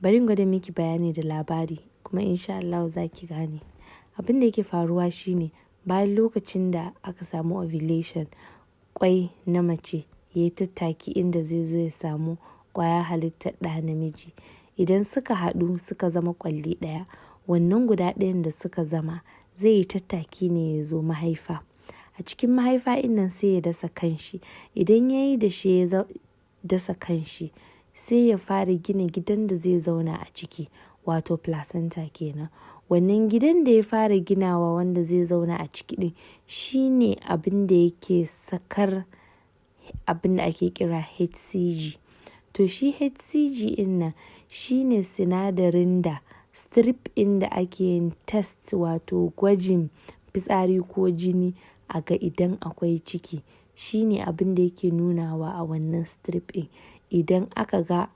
Bari in gwada miki bayani da labari kuma insha Allah za ki gane. Abin da yake faruwa shine bayan lokacin da aka samu ovulation, ƙwai na mace ya yi tattaki inda zai zo ya samu ƙwayar halittar ɗa namiji. Idan suka haɗu suka zama ƙwalli ɗaya, wannan guda ɗayan da suka zama zai yi tattaki ne ya zo mahaifa. A cikin mahaifa nan sai ya dasa kanshi. Idan ya yi da shi ya dasa kanshi, sai ya fara gina gidan da zai zauna a ciki, wato placenta kenan. Wannan gidan da ya fara ginawa wanda zai zauna a ciki ɗin shine abin da yake sakar abin da ake kira HCG. To shi HCG ɗin nan shine sinadarin da strip ɗin da ake yin test wato gwajin fitsari ko jini a ga idan akwai ciki. Shine abin da yake nunawa a wannan strip ɗin. Idan aka ga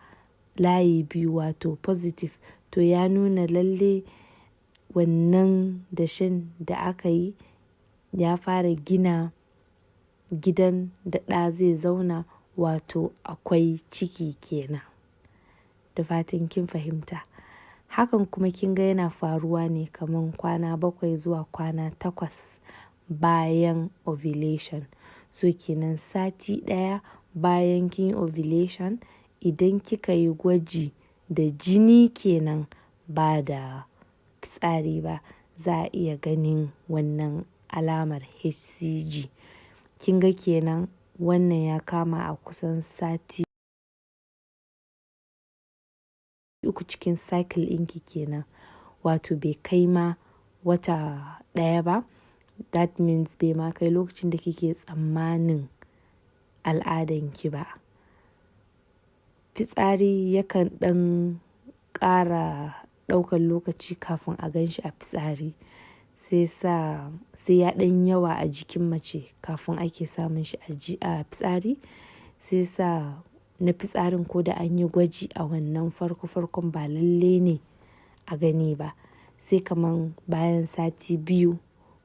layi biyu wato positive, to ya nuna lalle wannan dashen da aka yi ya fara gina gidan da ɗa zai zauna, wato akwai ciki kenan. Da fatan kin fahimta. Hakan kuma kin ga yana faruwa ne kaman kwana 7 zuwa kwana 8 bayan ovulation. So kenan sati ɗaya bayan kin yi ovulation, idan kika yi gwaji da jini kenan ba da fitsari ba, za a iya ganin wannan alamar HCG. Kin ga kenan wannan ya kama a kusan sati 3 cikin cycle ɗinki kenan, wato bai kai ma wata ɗaya ba. That means bai ma kai lokacin da kike tsammanin al'adanki ba. Fitsari yakan ɗan ƙara ɗaukar lokaci kafin a gan shi a fitsari, sai ya ɗan yawa a jikin mace kafin ake samun shi a fitsari. Sai sa na fitsarin ko da an yi gwaji a wannan farkon ba lalle ne a gani ba, sai kaman bayan sati 2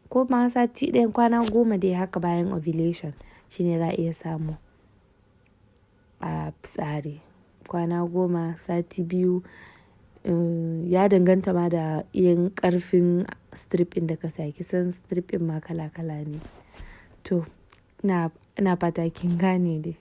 ko ma sati 1, kwana 10 dai haka bayan ovulation shine za a iya samu a fitsari. Kwana 10, sati 2, ya danganta ma da irin ƙarfin strip ɗin da ka sa. Kisan strip ɗin ma kala-kala ne. To ina fata kin gane dai.